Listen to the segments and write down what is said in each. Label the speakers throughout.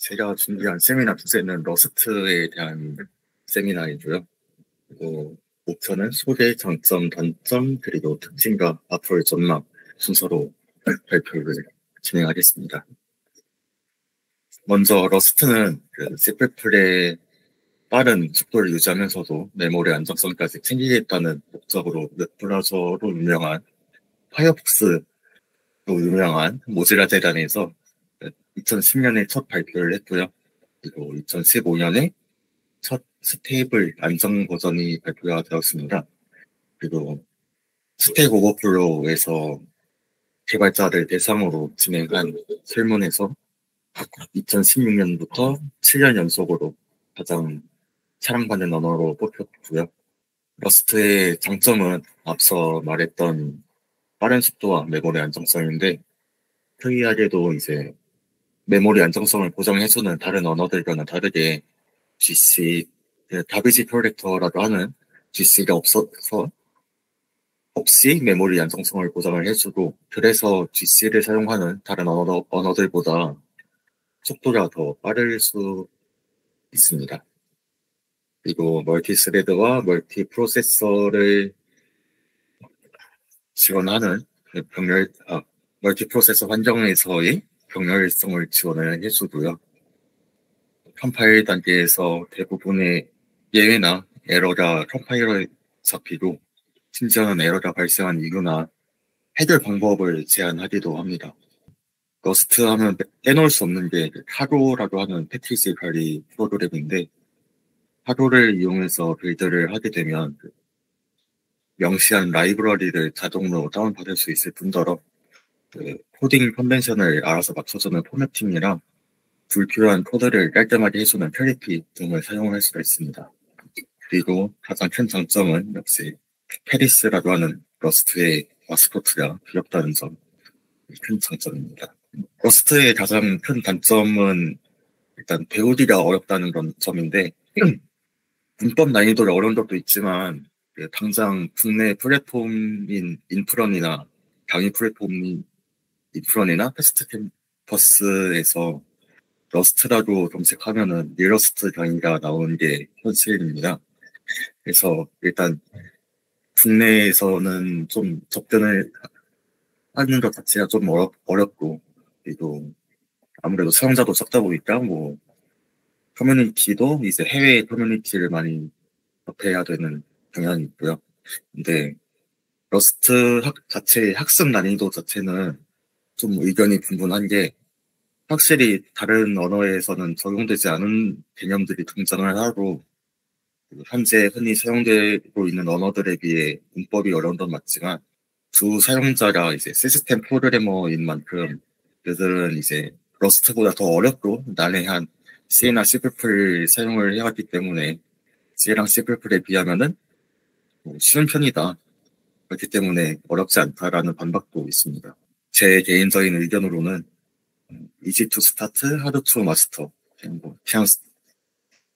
Speaker 1: 제가 준비한 세미나 주제는 러스트에 대한 세미나이고요. 그리고 목표는 소개, 장점, 단점, 그리고 특징과 앞으로의 전망 순서로 발표를 진행하겠습니다. 먼저 러스트는 그 C++의 빠른 속도를 유지하면서도 메모리 안정성까지 챙기겠다는 목적으로 웹브라우저로 유명한 파이어폭스로 유명한 모지라 재단에서 2010년에 첫 발표를 했고요. 그리고 2015년에 첫 스테이블 안정 버전이 발표가 되었습니다. 그리고 스택 오버플로우에서 개발자를 대상으로 진행한 설문에서 2016년부터 7년 연속으로 가장 사랑받는 언어로 뽑혔고요. 러스트의 장점은 앞서 말했던 빠른 속도와 메모리 안정성인데, 특이하게도 이제 메모리 안정성을 보장해주는 다른 언어들과는 다르게 GC, 가비지 컬렉터라고 하는 GC가 없어서 없이 메모리 안정성을 보장을 해주고, 그래서 GC를 사용하는 다른 언어들보다 속도가 더 빠를 수 있습니다. 그리고 멀티스레드와 멀티 프로세서를 지원하는 멀티 프로세서 환경에서의 병렬성을 지원을 해주고요. 컴파일 단계에서 대부분의 예외나 에러가 컴파일러에 잡히고, 심지어는 에러가 발생한 이유나 해결 방법을 제안하기도 합니다. 러스트 하면 빼놓을 수 없는 게 하도라고 하는 패키지 관리 프로그램인데, 하도를 이용해서 빌드를 하게 되면 명시한 라이브러리를 자동으로 다운받을 수 있을 뿐더러 코딩 컨벤션을 알아서 맞춰주는 포매팅이랑 불필요한 코드를 깔끔하게 해주는 퀄리티 등을 사용할 수가 있습니다. 그리고 가장 큰 장점은 역시 페리스라고 하는 러스트의 마스코트가 귀엽다는 점, 큰 장점입니다. 러스트의 가장 큰 단점은 일단 배우기가 어렵다는 그런 점인데, 문법 난이도가 어려운 것도 있지만 당장 국내 플랫폼인 인프런이나 강의 플랫폼인 인프런이나 패스트 캠퍼스에서 러스트라고 검색하면은 리러스트 강의가 나오는 게 현실입니다. 그래서 일단 국내에서는 좀 접근을 하는 것 자체가 좀 어렵고, 그리고 아무래도 사용자도 적다 보니까 뭐 커뮤니티도 이제 해외 커뮤니티를 많이 접해야 되는 경향이 있고요. 근데 러스트 자체의 학습 난이도 자체는 좀 의견이 분분한 게, 확실히 다른 언어에서는 적용되지 않은 개념들이 등장을 하고, 현재 흔히 사용되고 있는 언어들에 비해 문법이 어려운 건 맞지만, 두 사용자가 이제 시스템 프로그래머인 만큼 그들은 이제 러스트보다 더 어렵고 난해한 C나 C++ 사용을 해왔기 때문에 C랑 C++에 비하면은 쉬운 편이다. 그렇기 때문에 어렵지 않다라는 반박도 있습니다. 제 개인적인 의견으로는 easy to start, hard to master. 그냥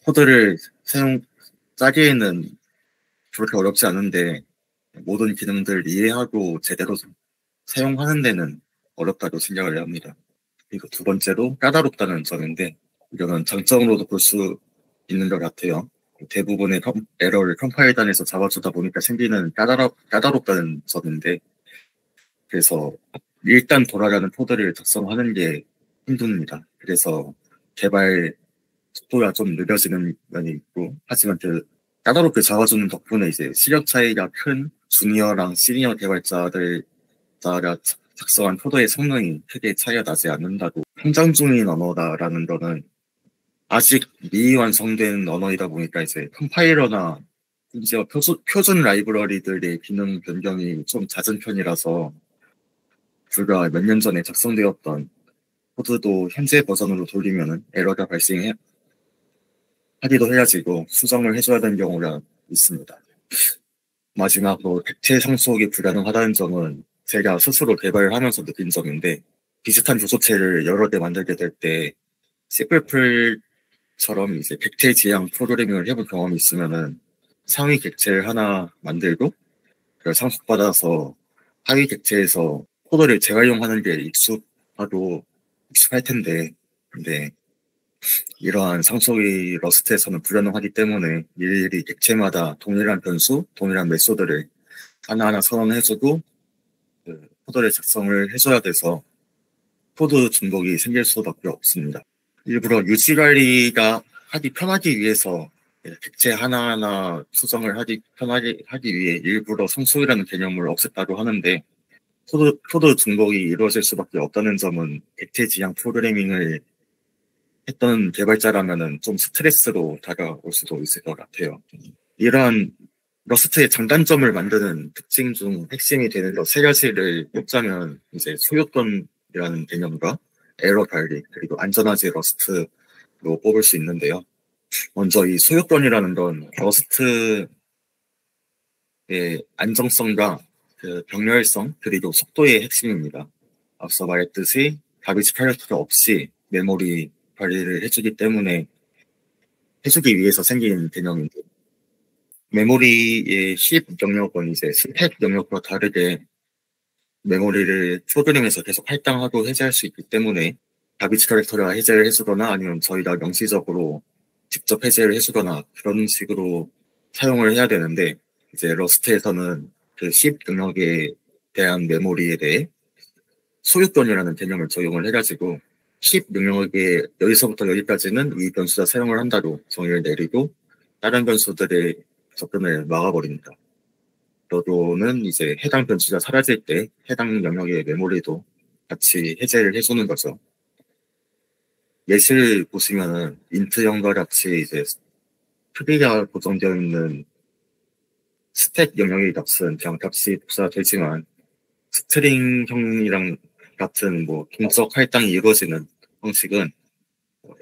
Speaker 1: 코드를 짜기에는 그렇게 어렵지 않은데 모든 기능들 이해하고 제대로 사용하는 데는 어렵다고 생각을 합니다. 그리고 두 번째로 까다롭다는 점인데, 이거는 장점으로도 볼 수 있는 것 같아요. 대부분의 에러를 컴파일단에서 잡아주다 보니까 생기는 까다롭다는 점인데, 그래서 일단 돌아가는 코드를 작성하는 게 힘듭니다. 그래서 개발 속도가 좀 느려지는 면이 있고, 하지만 까다롭게 잡아주는 덕분에 이제 시력 차이가 큰 주니어랑 시니어 개발자가 작성한 코드의 성능이 크게 차이가 나지 않는다고. 성장 중인 언어다라는 거는 아직 미완성된 언어이다 보니까 이제 컴파일러나 심지어 표준 라이브러리들의 기능 변경이 좀 잦은 편이라서 불과 몇 년 전에 작성되었던 코드도 현재 버전으로 돌리면 에러가 발생하기도 해야지고 수정을 해줘야 되는 경우가 있습니다. 마지막으로 객체 상속이 불가능하다는 점은 제가 스스로 개발을 하면서 느낀 점인데, 비슷한 조소체를 여러 개 만들게 될 때 C++처럼 이제 객체 지향 프로그래밍을 해본 경험이 있으면은 상위 객체를 하나 만들고 그걸 상속받아서 하위 객체에서 코드를 재활용하는 게 익숙할 텐데, 근데 이러한 상속이 러스트에서는 불가능하기 때문에 일일이 객체마다 동일한 변수, 동일한 메소드를 하나하나 선언해주고 코드를 작성을 해줘야 돼서 코드 중복이 생길 수밖에 없습니다. 일부러 유지 관리가 하기 편하기 위해서 객체 하나하나 수정을 하기 편하게 하기 위해 일부러 상속이라는 개념을 없앴다고 하는데 코드 중복이 이루어질 수밖에 없다는 점은 객체 지향 프로그래밍을 했던 개발자라면은 좀 스트레스로 다가올 수도 있을 것 같아요. 이러한 러스트의 장단점을 만드는 특징 중 핵심이 되는 것 세 가지를 꼽자면 이제 소요권이라는 개념과 에러 관리 그리고 안전하지 러스트로 뽑을 수 있는데요. 먼저 이 소요권이라는 건 러스트의 안정성과 그 병렬성 그리고 속도의 핵심입니다. 앞서 말했듯이 가비지 컬렉터 없이 메모리 관리를 해주기 위해서 생긴 개념인데 메모리의 힙 영역은 이제 스택 영역과 다르게 메모리를 프로그램에서 계속 할당하고 해제할 수 있기 때문에 가비지 컬렉터가 해제를 해주거나 아니면 저희가 명시적으로 직접 해제를 해주거나 그런 식으로 사용을 해야 되는데 이제 러스트에서는 그 힙 영역에 대한 메모리에 대해 소유권이라는 개념을 적용을 해가지고 힙 영역에 여기서부터 여기까지는 이 변수가 사용을 한다고 정의를 내리고 다른 변수들의 접근을 막아버립니다. 그러고는 이제 해당 변수가 사라질 때 해당 영역의 메모리도 같이 해제를 해주는 거죠. 예시를 보시면은 인트형과 같이 이제 크기가 고정되어 있는 스택 영역의 값은 그냥 값이 복사되지만 스트링형이랑 같은 뭐 동적 할당이 이루어지는 형식은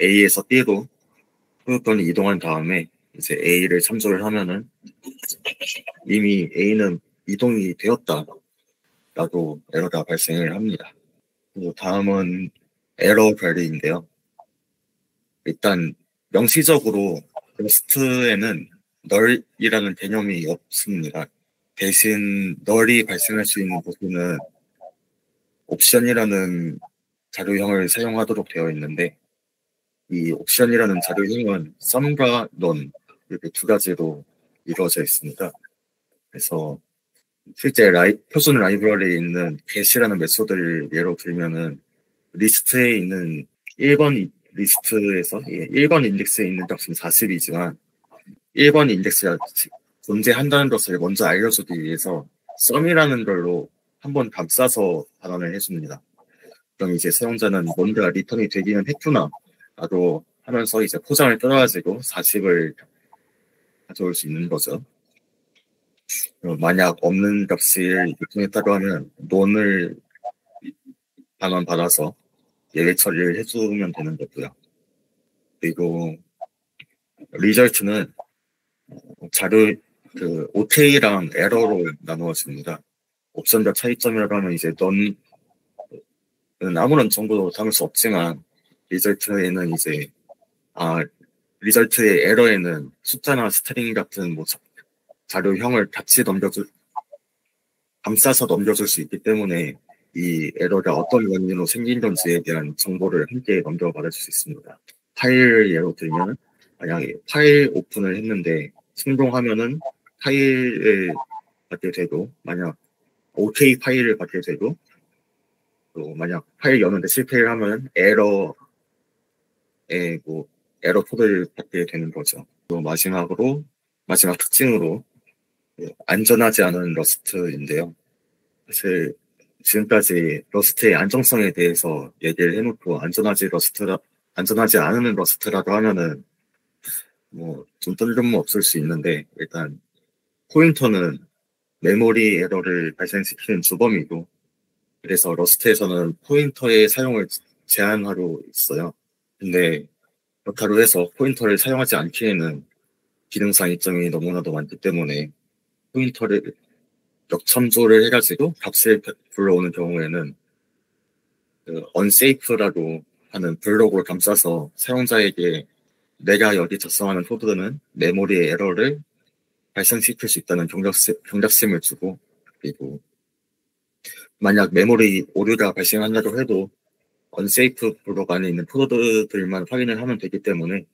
Speaker 1: A에서 B로 소유권이 이동한 다음에 이제 A를 참조를 하면은 이미 A는 이동이 되었다라고 에러가 발생을 합니다. 그리고 다음은 에러 관리인데요. 일단 명시적으로 러스트에는 널이라는 개념이 없습니다. 대신 널이 발생할 수 있는 곳은 옵션이라는 자료형을 사용하도록 되어 있는데 이 옵션이라는 자료형은 썸과 넌 이렇게 두 가지로 이루어져 있습니다. 그래서 실제 표준 라이브러리에 있는 get이라는 메소드를 예로 들면은 리스트에 있는 1번 리스트에서 1번 인덱스에 있는 값은 40이지만 1번 인덱스가 존재한다는 것을 먼저 알려주기 위해서 썸이라는 걸로 한번 감싸서 반환을 해줍니다. 그럼 이제 사용자는 뭔가 리턴이 되기는 했구나 라고 하면서 이제 포장을 뜯어가지고 40을 가져올 수 있는 거죠. 만약 없는 값을 유통했다고 하면 논을 반환받아서 예외 처리를 해주면 되는 거고요. 그리고 리절트는 자료 그 OK랑 에러로 나누어집니다. 옵션과 차이점이라고 하면 이제 넌은 아무런 정보도 담을 수 없지만 리절트에는 이제 리절트의 에러에는 숫자나 스트링 같은 뭐 자료형을 같이 감싸서 넘겨줄 수 있기 때문에 이 에러가 어떤 원인으로 생긴 건지에 대한 정보를 함께 넘겨받을 수 있습니다. 파일을 예로 들면 만약에 파일 오픈을 했는데 성공하면은 파일을 받게 되고 만약 OK 파일을 받게 되고 또 만약 파일 여는데 실패를 하면 에러에 뭐 에러 코드를 받게 되는 거죠. 또 마지막 특징으로 안전하지 않은 러스트인데요. 사실 지금까지 러스트의 안정성에 대해서 얘기를 해놓고 안전하지 않은 러스트라고 하면은 뭐 좀 뜬금없을 수 있는데 일단 포인터는 메모리 에러를 발생시키는 주범이고 그래서 러스트에서는 포인터의 사용을 제한하고 있어요. 근데 그렇다고 해서 포인터를 사용하지 않기에는 기능상 이점이 너무나도 많기 때문에 포인터를 역참조를 해가지고 값을 불러오는 경우에는 그 unsafe라고 하는 블록을 감싸서 사용자에게 내가 여기 작성하는 코드는 메모리의 에러를 발생시킬 수 있다는 경각심을 주고 그리고 만약 메모리 오류가 발생한다고 해도 언세이프 블록 안에 있는 포드들만 확인을 하면 되기 때문에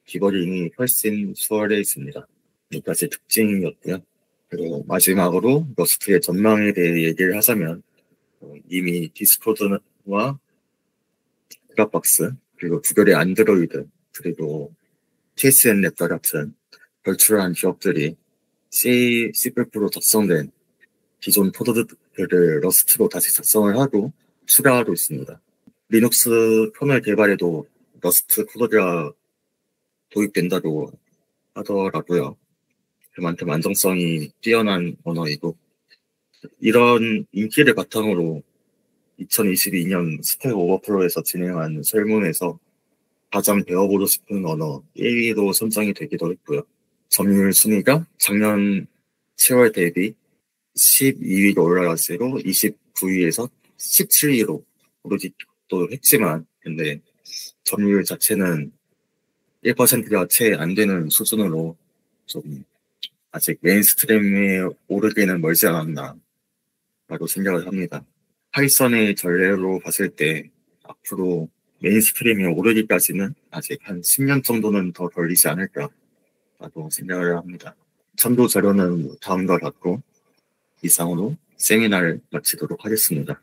Speaker 1: 디버깅이 훨씬 수월해집니다. 여기까지 특징이었고요. 그리고 마지막으로 러스트의 전망에 대해 얘기를 하자면 이미 디스코드와 드랍박스 그리고 구글의 안드로이드 그리고 TSN 랩과 같은 벌출한 기업들이 C++ 작성된 기존 포드들을 러스트로 다시 작성을 하고 추가하고 있습니다. 리눅스 커널 개발에도 러스트 코드가 도입된다고 하더라고요. 그만큼 안정성이 뛰어난 언어이고 이런 인기를 바탕으로 2022년 스택 오버플로에서 진행한 설문에서 가장 배워보고 싶은 언어 1위로 선정이 되기도 했고요. 점유율 순위가 작년 10월 대비 12위로 올라갔으로 29위에서 17위로 오르기도 했지만 근데 점유율 자체는 1%가 채 안 되는 수준으로 좀 아직 메인스트림에 오르기는 멀지 않았나 라고 생각을 합니다. 파이썬의 전례로 봤을 때 앞으로 메인스트림에 오르기까지는 아직 한 10년 정도는 더 걸리지 않을까 라고 생각을 합니다. 첨도 자료는 다음과 같고 이상으로 세미나를 마치도록 하겠습니다.